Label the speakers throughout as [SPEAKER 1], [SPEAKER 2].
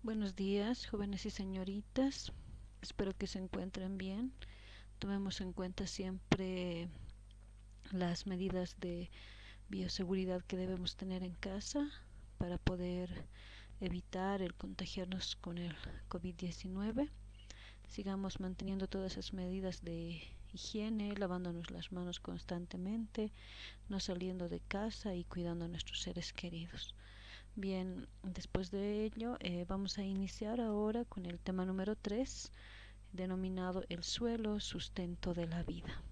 [SPEAKER 1] Buenos días, jóvenes y señoritas. Espero que se encuentren bien. Tomemos en cuenta siempre las medidas de bioseguridad que debemos tener en casa para poder evitar el contagiarnos con el COVID-19. Sigamos manteniendo todas esas medidas de higiene, lavándonos las manos constantemente, no saliendo de casa y cuidando a nuestros seres queridos. Bien, después de ello vamos a iniciar ahora con el tema número 3, denominado el suelo, sustento de la vida.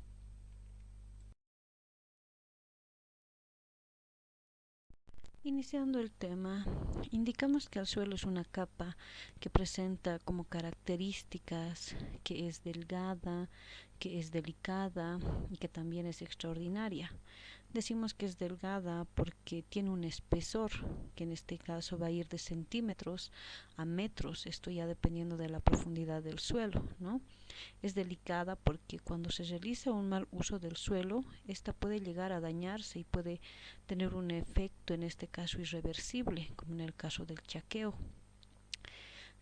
[SPEAKER 1] Iniciando el tema, indicamos que el suelo es una capa que presenta como características que es delgada, que es delicada y que también es extraordinaria. Decimos que es delgada porque tiene un espesor, que en este caso va a ir de centímetros a metros, esto ya dependiendo de la profundidad del suelo, ¿no? Es delicada porque cuando se realiza un mal uso del suelo, esta puede llegar a dañarse y puede tener un efecto, en este caso irreversible, como en el caso del chaqueo.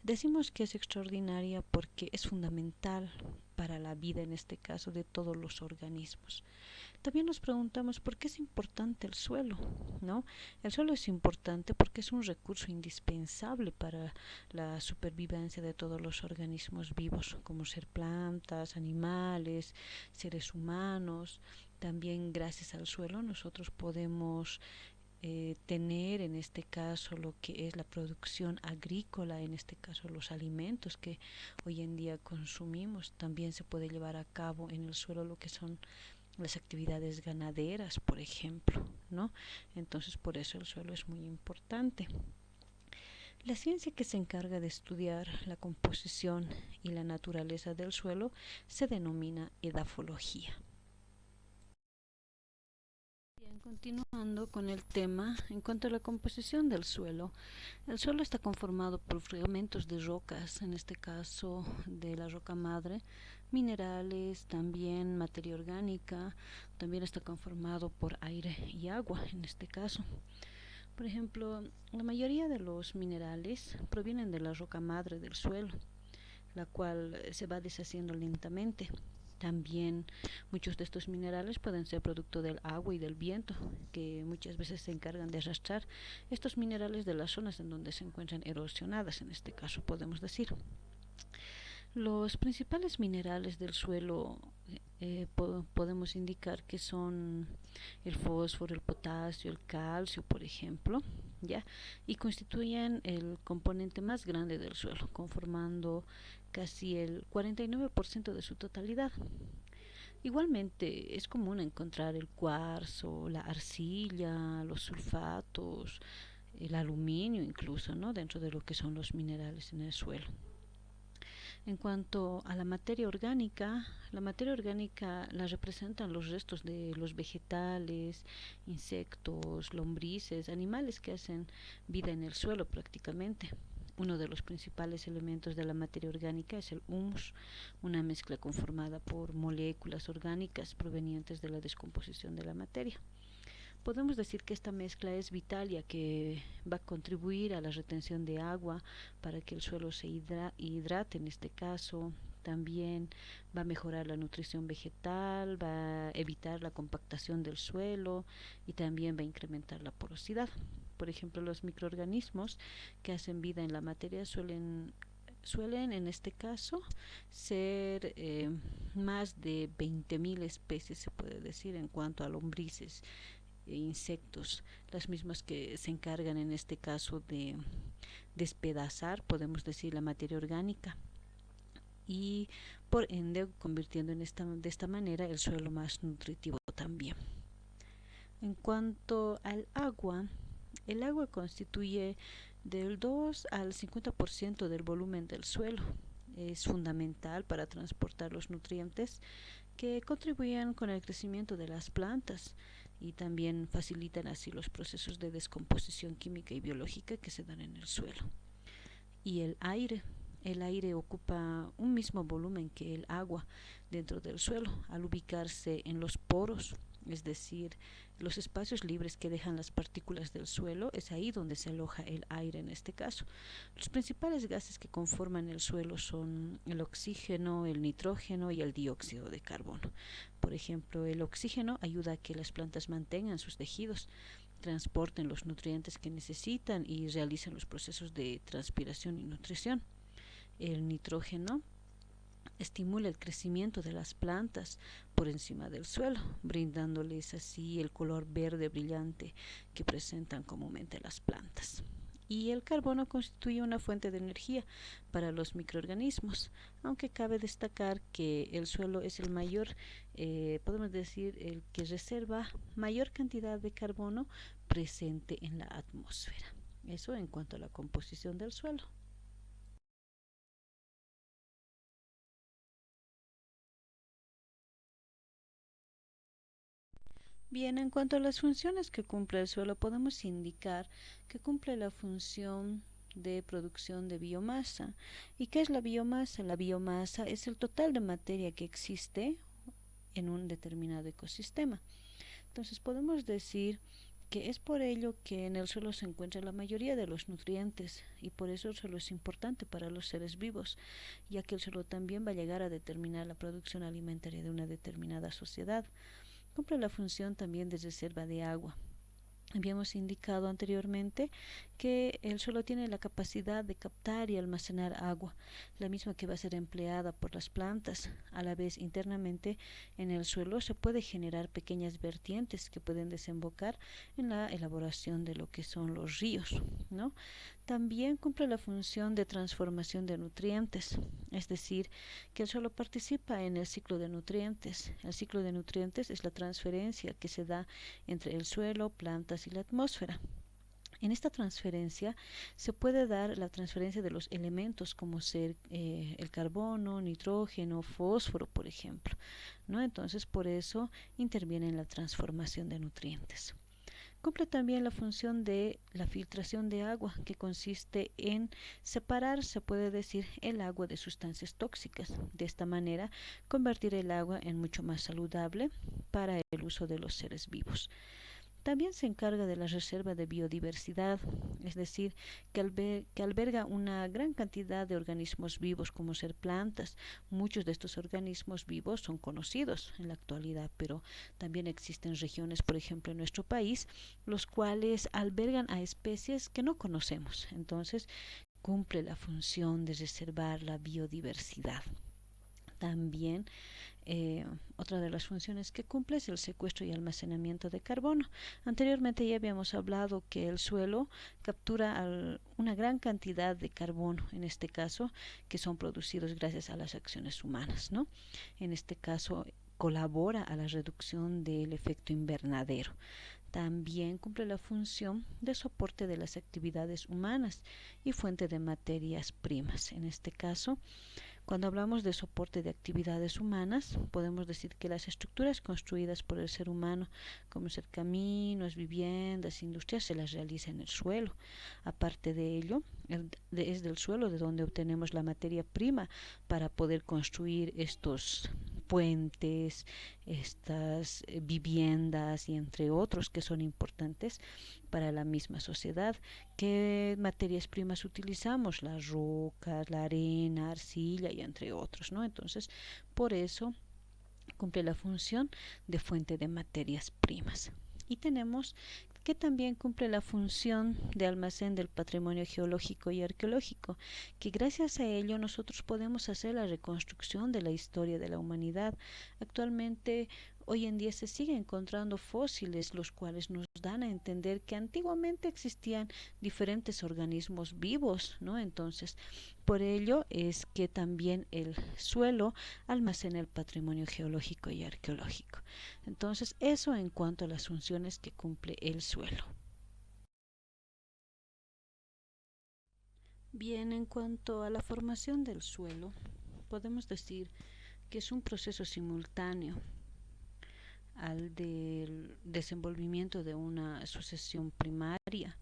[SPEAKER 1] Decimos que es extraordinaria porque es fundamental para la vida, en este caso, de todos los organismos. También nos preguntamos por qué es importante el suelo, ¿no? El suelo es importante porque es un recurso indispensable para la supervivencia de todos los organismos vivos, como ser plantas, animales, seres humanos. También gracias al suelo nosotros podemos tener en este caso lo que es la producción agrícola, en este caso los alimentos que hoy en día consumimos. También se puede llevar a cabo en el suelo lo que son las actividades ganaderas, por ejemplo, ¿no? Entonces, por eso el suelo es muy importante. La ciencia que se encarga de estudiar la composición y la naturaleza del suelo se denomina edafología. Bien, continuando con el tema, en cuanto a la composición del suelo, el suelo está conformado por fragmentos de rocas, en este caso de la roca madre, minerales, también materia orgánica, también está conformado por aire y agua, en este caso. Por ejemplo, la mayoría de los minerales provienen de la roca madre del suelo, la cual se va deshaciendo lentamente. También muchos de estos minerales pueden ser producto del agua y del viento, que muchas veces se encargan de arrastrar estos minerales de las zonas en donde se encuentran erosionadas, en este caso podemos decir. Los principales minerales del suelo podemos indicar que son el fósforo, el potasio, el calcio, por ejemplo, ¿ya? Y constituyen el componente más grande del suelo, conformando casi el 49% de su totalidad. Igualmente es común encontrar el cuarzo, la arcilla, los sulfatos, el aluminio incluso, ¿no? Dentro de lo que son los minerales en el suelo. En cuanto a la materia orgánica la representan los restos de los vegetales, insectos, lombrices, animales que hacen vida en el suelo prácticamente. Uno de los principales elementos de la materia orgánica es el humus, una mezcla conformada por moléculas orgánicas provenientes de la descomposición de la materia. Podemos decir que esta mezcla es vital ya que va a contribuir a la retención de agua para que el suelo se hidrate en este caso. También va a mejorar la nutrición vegetal, va a evitar la compactación del suelo y también va a incrementar la porosidad. Por ejemplo, los microorganismos que hacen vida en la materia suelen en este caso ser más de 20.000 especies, se puede decir, en cuanto a lombrices e insectos, las mismas que se encargan en este caso de despedazar, podemos decir, la materia orgánica y por ende convirtiendo de esta manera el suelo más nutritivo también. En cuanto al agua, el agua constituye del 2 al 50% del volumen del suelo. Es fundamental para transportar los nutrientes que contribuyen con el crecimiento de las plantas y también facilitan así los procesos de descomposición química y biológica que se dan en el suelo. Y el aire ocupa un mismo volumen que el agua dentro del suelo al ubicarse en los poros, es decir, los espacios libres que dejan las partículas del suelo, es ahí donde se aloja el aire en este caso. Los principales gases que conforman el suelo son el oxígeno, el nitrógeno y el dióxido de carbono. Por ejemplo, el oxígeno ayuda a que las plantas mantengan sus tejidos, transporten los nutrientes que necesitan y realicen los procesos de transpiración y nutrición. El nitrógeno estimula el crecimiento de las plantas por encima del suelo, brindándoles así el color verde brillante que presentan comúnmente las plantas. Y el carbono constituye una fuente de energía para los microorganismos, aunque cabe destacar que el suelo es el mayor, podemos decir, el que reserva mayor cantidad de carbono presente en la atmósfera. Eso en cuanto a la composición del suelo. Bien, en cuanto a las funciones que cumple el suelo, podemos indicar que cumple la función de producción de biomasa. ¿Y qué es la biomasa? La biomasa es el total de materia que existe en un determinado ecosistema. Entonces podemos decir que es por ello que en el suelo se encuentra la mayoría de los nutrientes y por eso el suelo es importante para los seres vivos, ya que el suelo también va a llegar a determinar la producción alimentaria de una determinada sociedad. Cumple la función también de reserva de agua. Habíamos indicado anteriormente que el suelo tiene la capacidad de captar y almacenar agua, la misma que va a ser empleada por las plantas. A la vez, internamente en el suelo se puede generar pequeñas vertientes que pueden desembocar en la elaboración de lo que son los ríos, ¿no? También cumple la función de transformación de nutrientes, es decir, que el suelo participa en el ciclo de nutrientes. El ciclo de nutrientes es la transferencia que se da entre el suelo, plantas y la atmósfera. En esta transferencia se puede dar la transferencia de los elementos como ser el carbono, nitrógeno, fósforo, por ejemplo, ¿no? Entonces, por eso interviene en la transformación de nutrientes. Cumple también la función de la filtración de agua, que consiste en separar, se puede decir, el agua de sustancias tóxicas. De esta manera, convertir el agua en mucho más saludable para el uso de los seres vivos. También se encarga de la reserva de biodiversidad, es decir, que alberga una gran cantidad de organismos vivos como ser plantas. Muchos de estos organismos vivos son conocidos en la actualidad, pero también existen regiones, por ejemplo, en nuestro país, los cuales albergan a especies que no conocemos. Entonces, cumple la función de reservar la biodiversidad. También otra de las funciones que cumple es el secuestro y almacenamiento de carbono. Anteriormente ya habíamos hablado que el suelo captura una gran cantidad de carbono, en este caso, que son producidos gracias a las acciones humanas, ¿no? En este caso, colabora a la reducción del efecto invernadero. También cumple la función de soporte de las actividades humanas y fuente de materias primas. En este caso, cuando hablamos de soporte de actividades humanas, podemos decir que las estructuras construidas por el ser humano, como ser caminos, viviendas, industrias, se las realiza en el suelo. Aparte de ello, es del suelo de donde obtenemos la materia prima para poder construir estos puentes, estas viviendas y entre otros que son importantes para la misma sociedad. ¿Qué materias primas utilizamos? Las rocas, la arena, arcilla y entre otros, ¿no? Entonces, por eso cumple la función de fuente de materias primas. Y tenemos que también cumple la función de almacén del patrimonio geológico y arqueológico, que gracias a ello nosotros podemos hacer la reconstrucción de la historia de la humanidad. Actualmente, hoy en día se siguen encontrando fósiles, los cuales nos dan a entender que antiguamente existían diferentes organismos vivos, ¿no? Entonces, por ello es que también el suelo almacena el patrimonio geológico y arqueológico. Entonces, eso en cuanto a las funciones que cumple el suelo. Bien, en cuanto a la formación del suelo, podemos decir que es un proceso simultáneo al del desenvolvimiento de una sucesión primaria.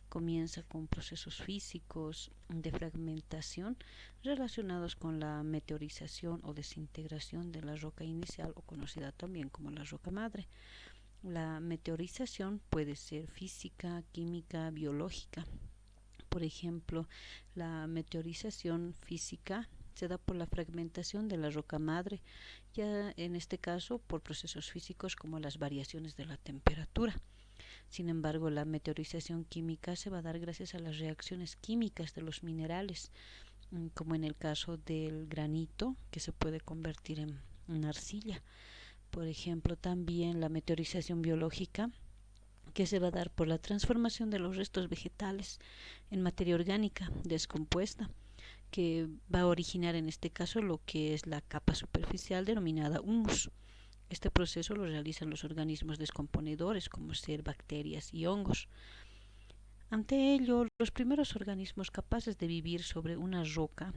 [SPEAKER 1] Comienza con procesos físicos de fragmentación relacionados con la meteorización o desintegración de la roca inicial o conocida también como la roca madre. La meteorización puede ser física, química, biológica. Por ejemplo, la meteorización física se da por la fragmentación de la roca madre, ya en este caso por procesos físicos como las variaciones de la temperatura. Sin embargo, la meteorización química se va a dar gracias a las reacciones químicas de los minerales, como en el caso del granito, que se puede convertir en arcilla. Por ejemplo, también la meteorización biológica, que se va a dar por la transformación de los restos vegetales en materia orgánica descompuesta, que va a originar en este caso lo que es la capa superficial denominada humus. Este proceso lo realizan los organismos descomponedores, como ser bacterias y hongos. Ante ello, los primeros organismos capaces de vivir sobre una roca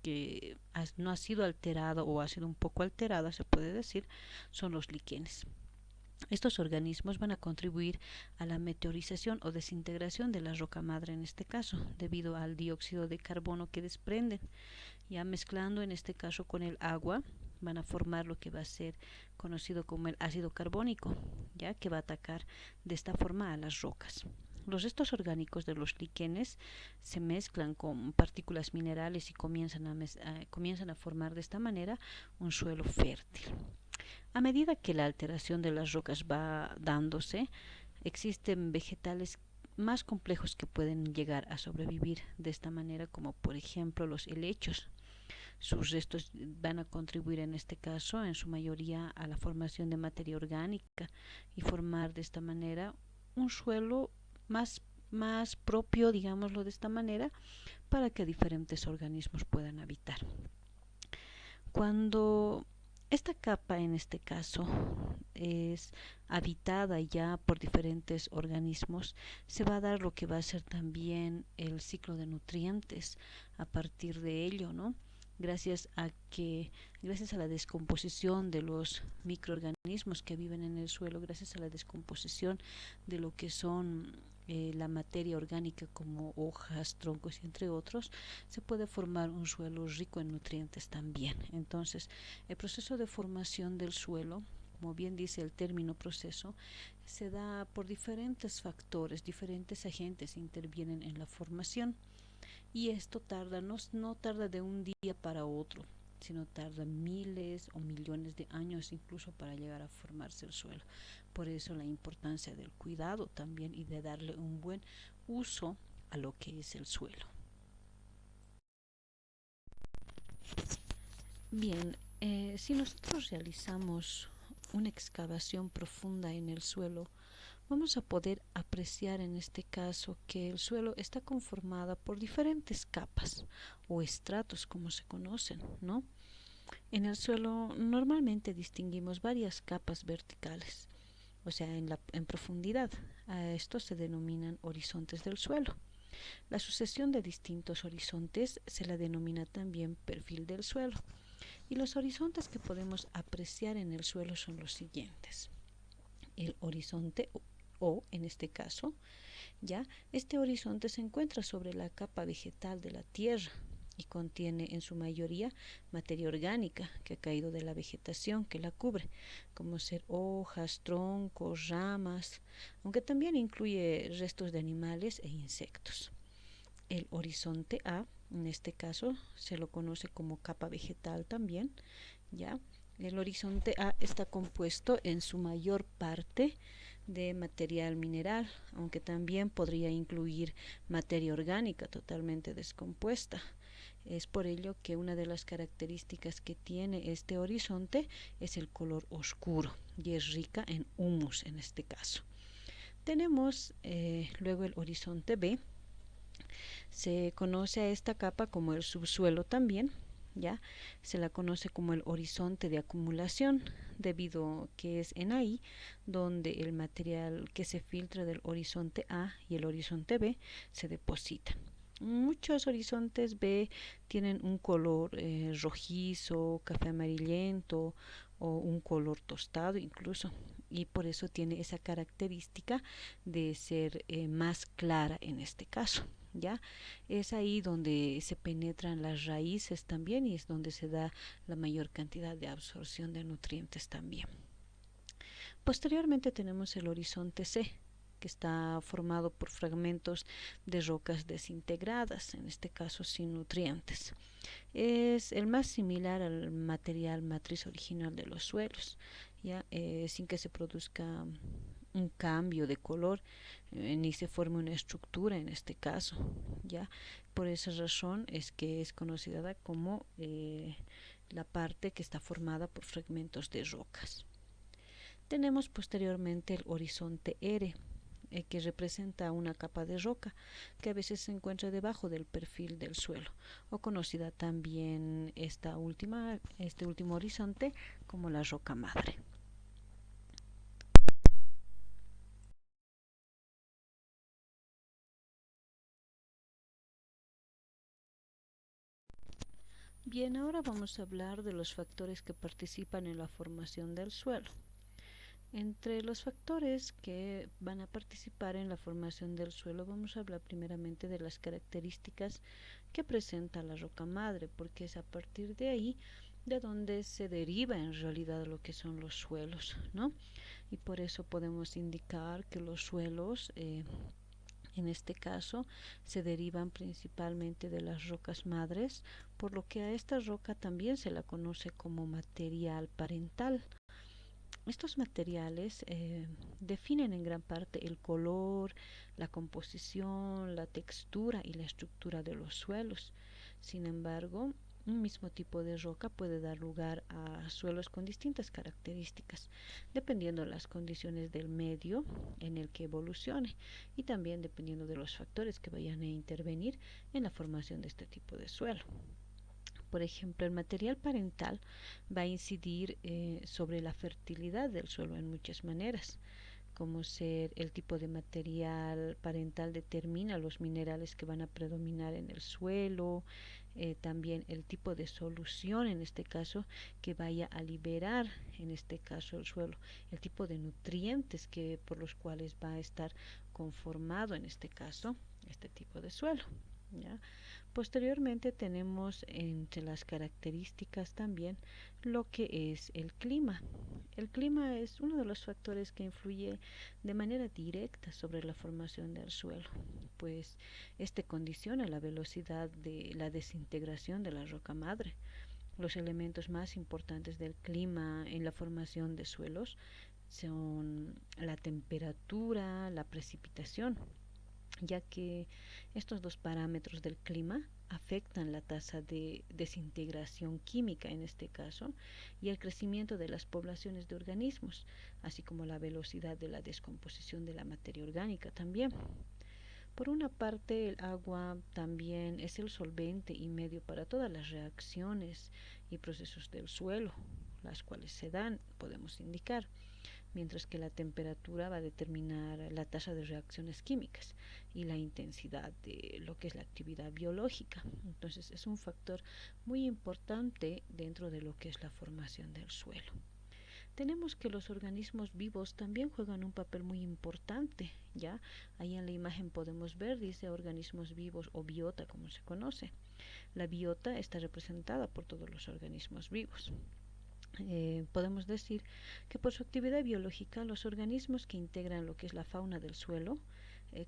[SPEAKER 1] que no ha sido alterada o ha sido un poco alterada, se puede decir, son los líquenes. Estos organismos van a contribuir a la meteorización o desintegración de la roca madre en este caso, debido al dióxido de carbono que desprenden. Ya mezclando en este caso con el agua, van a formar lo que va a ser conocido como el ácido carbónico, ya que va a atacar de esta forma a las rocas. Los restos orgánicos de los líquenes se mezclan con partículas minerales y comienzan a formar de esta manera un suelo fértil. A medida que la alteración de las rocas va dándose, existen vegetales más complejos que pueden llegar a sobrevivir de esta manera, como por ejemplo los helechos. Sus restos van a contribuir en este caso, en su mayoría, a la formación de materia orgánica y formar de esta manera un suelo más propio, digámoslo de esta manera, para que diferentes organismos puedan habitar. Cuando esta capa en este caso es habitada ya por diferentes organismos, se va a dar lo que va a ser también el ciclo de nutrientes a partir de ello, ¿no? Gracias a la descomposición de los microorganismos que viven en el suelo, gracias a la descomposición de lo que son la materia orgánica como hojas, troncos y entre otros, se puede formar un suelo rico en nutrientes también. Entonces, el proceso de formación del suelo, como bien dice el término proceso, se da por diferentes factores, diferentes agentes intervienen en la formación. Y esto no tarda de un día para otro, sino tarda miles o millones de años incluso para llegar a formarse el suelo. Por eso la importancia del cuidado también y de darle un buen uso a lo que es el suelo. Bien, si nosotros realizamos una excavación profunda en el suelo, vamos a poder apreciar en este caso que el suelo está conformado por diferentes capas o estratos, como se conocen, ¿no? En el suelo normalmente distinguimos varias capas verticales, o sea, en profundidad. A estos se denominan horizontes del suelo. La sucesión de distintos horizontes se la denomina también perfil del suelo. Y los horizontes que podemos apreciar en el suelo son los siguientes. El horizonte o, en este caso, ya este horizonte se encuentra sobre la capa vegetal de la tierra y contiene en su mayoría materia orgánica que ha caído de la vegetación que la cubre, como ser hojas, troncos, ramas, aunque también incluye restos de animales e insectos. El horizonte A, en este caso, se lo conoce como capa vegetal también, ¿ya? El horizonte A está compuesto en su mayor parte de material mineral, aunque también podría incluir materia orgánica totalmente descompuesta. Es por ello que una de las características que tiene este horizonte es el color oscuro y es rica en humus en este caso. Tenemos luego el horizonte B. Se conoce a esta capa como el subsuelo también, ¿ya? Se la conoce como el horizonte de acumulación, debido que es en ahí donde el material que se filtra del horizonte A y el horizonte B se deposita. Muchos horizontes B tienen un color rojizo, café amarillento o un color tostado incluso, y por eso tiene esa característica de ser más clara en este caso. ¿Ya? Es ahí donde se penetran las raíces también y es donde se da la mayor cantidad de absorción de nutrientes también. Posteriormente tenemos el horizonte C, que está formado por fragmentos de rocas desintegradas, en este caso sin nutrientes. Es el más similar al material matriz original de los suelos, ¿ya? Sin que se produzca un cambio de color ni se forme una estructura en este caso, ¿ya? Por esa razón es que es conocida como la parte que está formada por fragmentos de rocas. Tenemos posteriormente el horizonte R, que representa una capa de roca que a veces se encuentra debajo del perfil del suelo, o conocida también este último horizonte como la roca madre. Bien, ahora vamos a hablar de los factores que participan en la formación del suelo. Entre los factores que van a participar en la formación del suelo, vamos a hablar primeramente de las características que presenta la roca madre, porque es a partir de ahí de donde se deriva en realidad lo que son los suelos, ¿no? Y por eso podemos indicar que los suelos, en este caso, se derivan principalmente de las rocas madres, por lo que a esta roca también se la conoce como material parental. Estos materiales definen en gran parte el color, la composición, la textura y la estructura de los suelos. Sin embargo, un mismo tipo de roca puede dar lugar a suelos con distintas características, dependiendo de las condiciones del medio en el que evolucione y también dependiendo de los factores que vayan a intervenir en la formación de este tipo de suelo. Por ejemplo, el material parental va a incidir sobre la fertilidad del suelo en muchas maneras, como ser el tipo de material parental determina los minerales que van a predominar en el suelo, también el tipo de solución en este caso que vaya a liberar en este caso el suelo, el tipo de nutrientes que por los cuales va a estar conformado en este caso este tipo de suelo, ¿ya? Posteriormente tenemos entre las características también lo que es el clima. El clima es uno de los factores que influye de manera directa sobre la formación del suelo, pues este condiciona la velocidad de la desintegración de la roca madre. Los elementos más importantes del clima en la formación de suelos son la temperatura, la precipitación, ya que estos dos parámetros del clima afectan la tasa de desintegración química en este caso y el crecimiento de las poblaciones de organismos, así como la velocidad de la descomposición de la materia orgánica también. Por una parte, el agua también es el solvente y medio para todas las reacciones y procesos del suelo, las cuales se dan, podemos indicar, mientras que la temperatura va a determinar la tasa de reacciones químicas y la intensidad de lo que es la actividad biológica. Entonces es un factor muy importante dentro de lo que es la formación del suelo. Tenemos que los organismos vivos también juegan un papel muy importante, ¿ya? Ahí en la imagen podemos ver, dice organismos vivos o biota como se conoce. La biota está representada por todos los organismos vivos. Podemos decir que por su actividad biológica los organismos que integran lo que es la fauna del suelo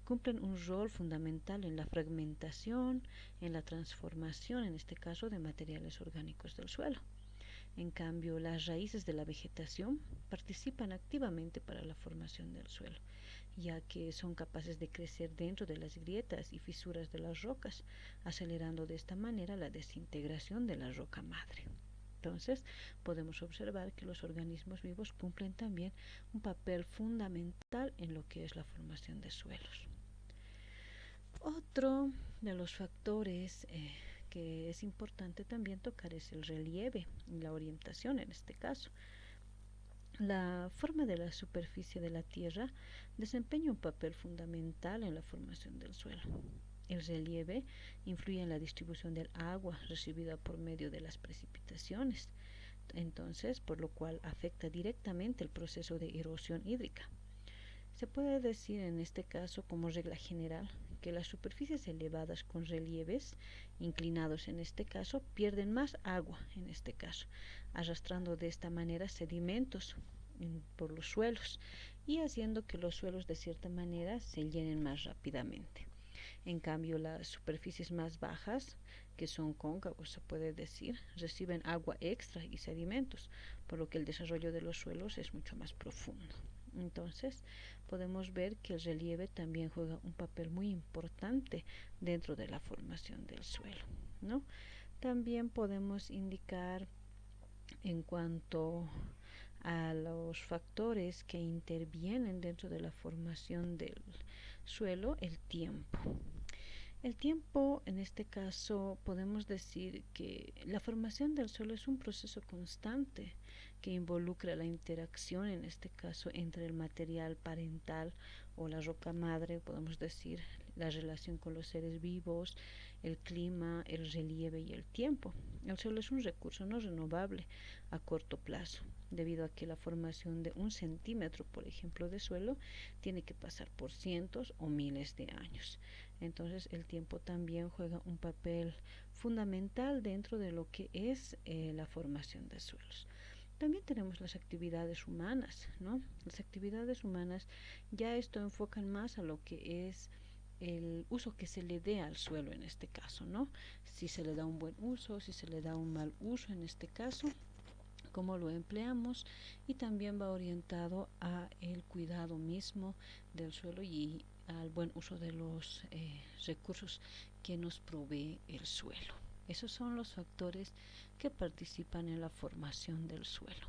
[SPEAKER 1] cumplen un rol fundamental en la fragmentación, en la transformación, en este caso, de materiales orgánicos del suelo. En cambio, las raíces de la vegetación participan activamente para la formación del suelo, ya que son capaces de crecer dentro de las grietas y fisuras de las rocas, acelerando de esta manera la desintegración de la roca madre. Entonces, podemos observar que los organismos vivos cumplen también un papel fundamental en lo que es la formación de suelos. Otro de los factores que es importante también tocar es el relieve y la orientación en este caso. La forma de la superficie de la Tierra desempeña un papel fundamental en la formación del suelo. El relieve influye en la distribución del agua recibida por medio de las precipitaciones, entonces, por lo cual afecta directamente el proceso de erosión hídrica. Se puede decir en este caso, como regla general, que las superficies elevadas con relieves inclinados en este caso pierden más agua en este caso, arrastrando de esta manera sedimentos por los suelos y haciendo que los suelos de cierta manera se llenen más rápidamente. En cambio, las superficies más bajas, que son cóncavos, se puede decir, reciben agua extra y sedimentos, por lo que el desarrollo de los suelos es mucho más profundo. Entonces, podemos ver que el relieve también juega un papel muy importante dentro de la formación del suelo, ¿no? También podemos indicar en cuanto a los factores que intervienen dentro de la formación del suelo, el tiempo. El tiempo, en este caso, podemos decir que la formación del suelo es un proceso constante que involucra la interacción, en este caso, entre el material parental o la roca madre, podemos decir, la relación con los seres vivos, el clima, el relieve y el tiempo. El suelo es un recurso no renovable a corto plazo, debido a que la formación de 1 centímetro, por ejemplo, de suelo, tiene que pasar por cientos o miles de años. Entonces el tiempo también juega un papel fundamental dentro de lo que es la formación de suelos. También tenemos las actividades humanas, ¿no? Las actividades humanas ya esto enfocan más a lo que es el uso que se le dé al suelo en este caso, ¿no? Si se le da un buen uso, si se le da un mal uso en este caso, cómo lo empleamos, y también va orientado a el cuidado mismo del suelo y al buen uso de los recursos que nos provee el suelo. Esos son los factores que participan en la formación del suelo.